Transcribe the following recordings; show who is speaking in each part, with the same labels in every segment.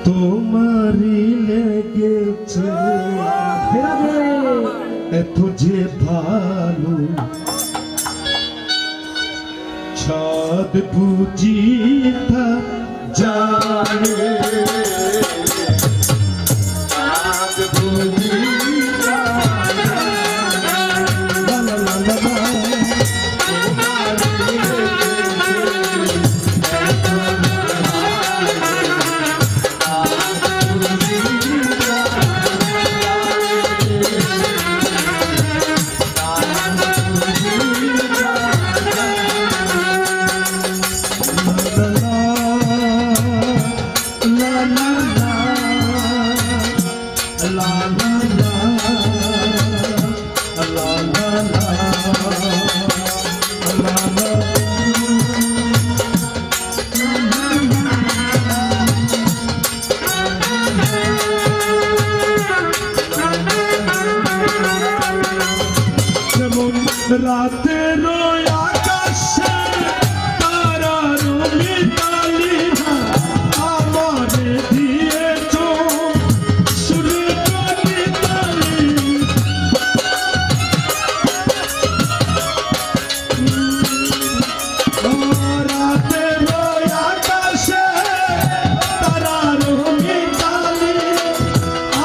Speaker 1: তোমারই লেগেছে এত যে ভালো ছাদ বুঝি তা জানে ছাদ বুঝি রাতের আকাশে তারার মিতালি আমার দিয়েছ সূর্য মিতালি রাতের আকাশে তারার মিতালি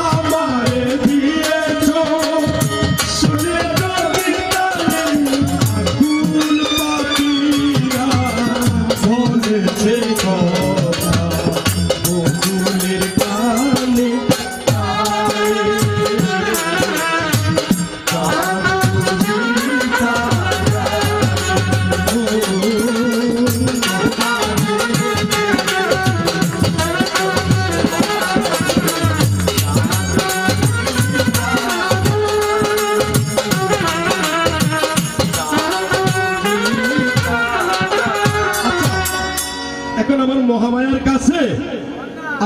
Speaker 1: আমার দিয়েছ আমার মহামায়ার কাছে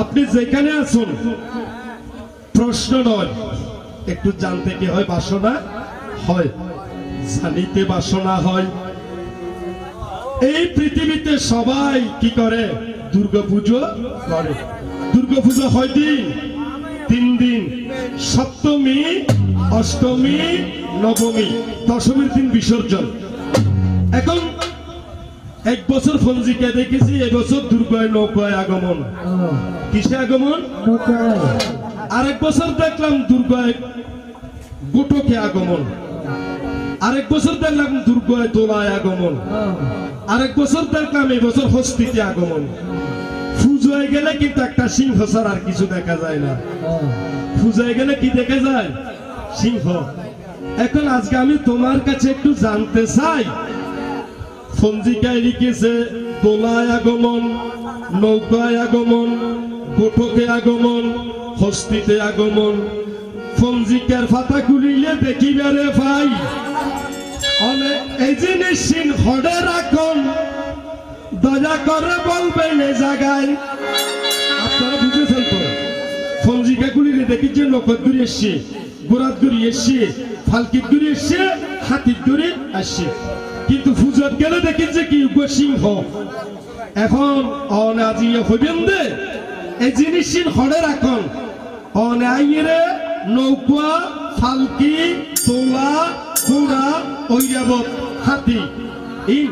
Speaker 1: আপনি যেখানে আছেন প্রশ্ন নয় একটু জানতে কি হয় বাসনা হয় জানিতে বাসনা হয় এই পৃথিবীতে সবাই কি করে দুর্গাপূজা করে দুর্গাপূজা হয় দিন 3 দিন সপ্তমী অষ্টমী নবমী দশমীর দিন বিসর্জন এখন এক বছর ফঞ্জিকে দেখেছি এবছর দুর্গায় নৌকায় আগমন কিসে আগমন আরেক বছর দেখলাম দুর্গায় গোটকে আগমন আরেক বছর দেখলাম দুর্গায় দোলায় আগমন আরেক বছর দেখলাম এবছর হস্তিতে আগমন পূজায় গেলে কিন্তু একটা সিংহ ছাড়া আর কিছু দেখা যায় না পূজায় গেলে কি দেখা যায় সিংহ এখন আজকে আমি তোমার কাছে একটু জানতে চাই পঞ্জিকায় লিখেছে দোলায় আগমন নৌকায় আগমন গোটকে আগমন হস্তিতে আগমন পঞ্জিকার ফাতা খুলিলে দেখিবারে ভাই অনেক এই জিনিস হডে রাখন দয়া করে বলবেন এই জায়গায় আপনারা বুঝেছেন তো পঞ্জিকা খুলিলে দেখি যে নৌকার দূরে এসছে গোড়ার দূরে এসছে ফালকির দূরে এসছে হাতির দূরে আসছে কিন্তু পূজার গেলে দেখি যে কি সিংহ এখন অনাজিয়ে হইবেন দে এই জিনিস হরে রাখন অনাইরে নৌকা ফালকি তোলা ঘোড়া ঐরাবত হাতি এই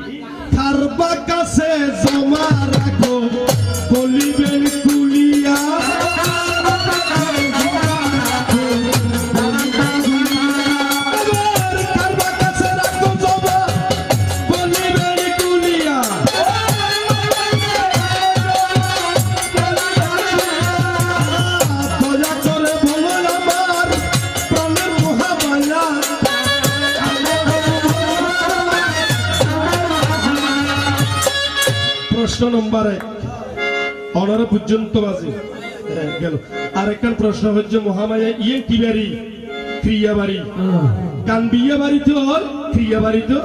Speaker 1: কারবা কাছে জমা রাখো বলিবেন কুলিয়া প্রশ্ন নম্বর 1 অনারা পর্যন্ত বাজে গেল আরেকটা প্রশ্ন হচ্ছে মহামায়া ইয়ে কি বাড়ি ক্রিয়া বাড়ি গান বিয়া বাড়ি তো আর ক্রিয়া বাড়ি তো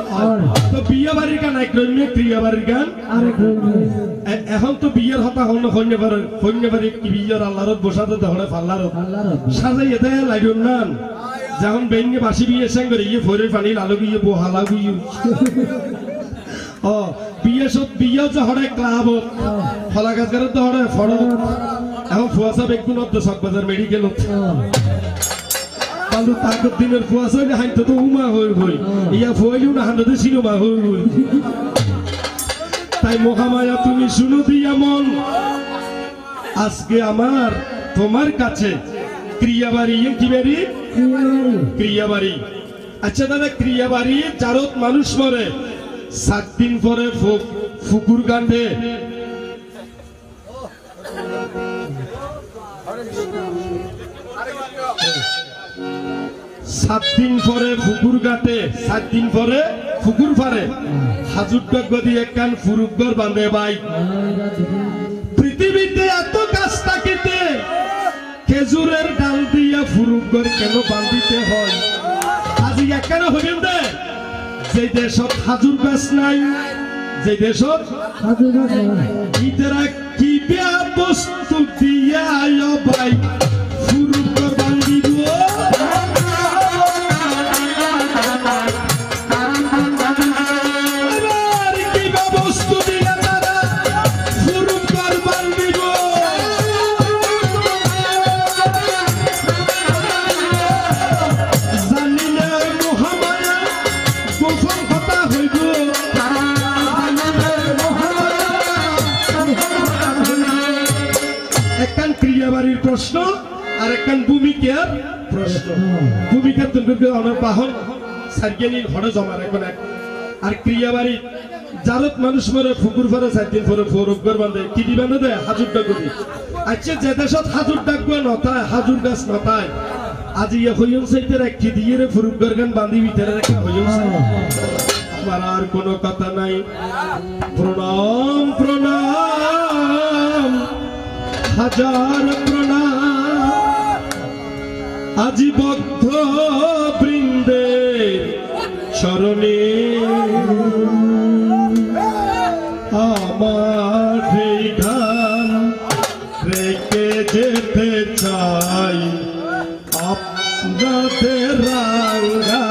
Speaker 1: তো বিয়া বাড়ির গান এক রকম ক্রিয়া বাড়ির গান আরেক রকম এখন তো বিয়ের হতা হন হইনে বাড়ি কি বিয়ার আল্লাহর বসাতে দহড়ে ফাল্লার সাজাই এতে লাইডন নান যখন বেঙ্গে বাসি বিয়ে সঙ্গে ইয়ে ফরে পানি লালু গিয়ে বহালা গিয়ে বিয়ে সব বিয়ে যে হরে ক্লাব হলা গাছ করে তো হরে ফড় এখন ফুয়াশা একটু নদ্দ চকবাজার মেডিকেল কালু তাগর দিনের ফুয়াশা হাইতে তো উমা হই হই ইয়া ফুয়াইলেও না হান্ডাতে সিনেমা হই হই তাই মহামায়া তুমি শুনো দিয়া মন আজকে আমার তোমার কাছে ক্রিয়াবাড়ি কি বাড়ি ক্রিয়াবাড়ি আচ্ছা দাদা ক্রিয়াবাড়ি চারত মানুষ মরে 7 দিন পরে ফুকুর কান্দে 7 দিন পরে ফুকুর গাতে 7 দিন পরে ফুকুর পারে হাজুর ডাক দিয়ে একখান ফুরুকগর বাঁধে ভাই পৃথিবীতে এত গাছ থাকিতে খেজুরের ডাল দিয়া ফুরুকগর কেন বাঁধিতে হয় আজি একখান হইবেন দে যে দেশত হাজুর গাছ নাই যে দেশত হাজুর গাছ নাই ইতরা কি বিয়া বস্তু দিয়া ভাই ফুরুকগর বাঁধিব ক্রিয়াবাড়ির প্রশ্ন আর একখান ভূমিকার প্রশ্ন ভূমিকার আমার বাহন সার্গেনির ঘরে জমা রাখবেন আর ক্রিয়াবাড়ি জারত মানুষ মরে ফুকুর ফরে 7 দিন পরে ফোরকগর বাঁধে কি দিবে না দে হাজুর ডাক দি আচ্ছা যে দেশত হাজুর ডাকবে নতায় হাজুর গাছ নতায় আজি হইম সাইতে রাখি দিয়ে রে ফুরকগর গান বাঁধি ভিতরে রাখা হইম আমার আর কোনো কথা নাই প্রণাম প্রণাম হাজার প্রণাম আজি বদ্ধ বৃন্দে শরণে আমার এই ধান রেখে যেতে চাই আপনাদের রাঙ্গা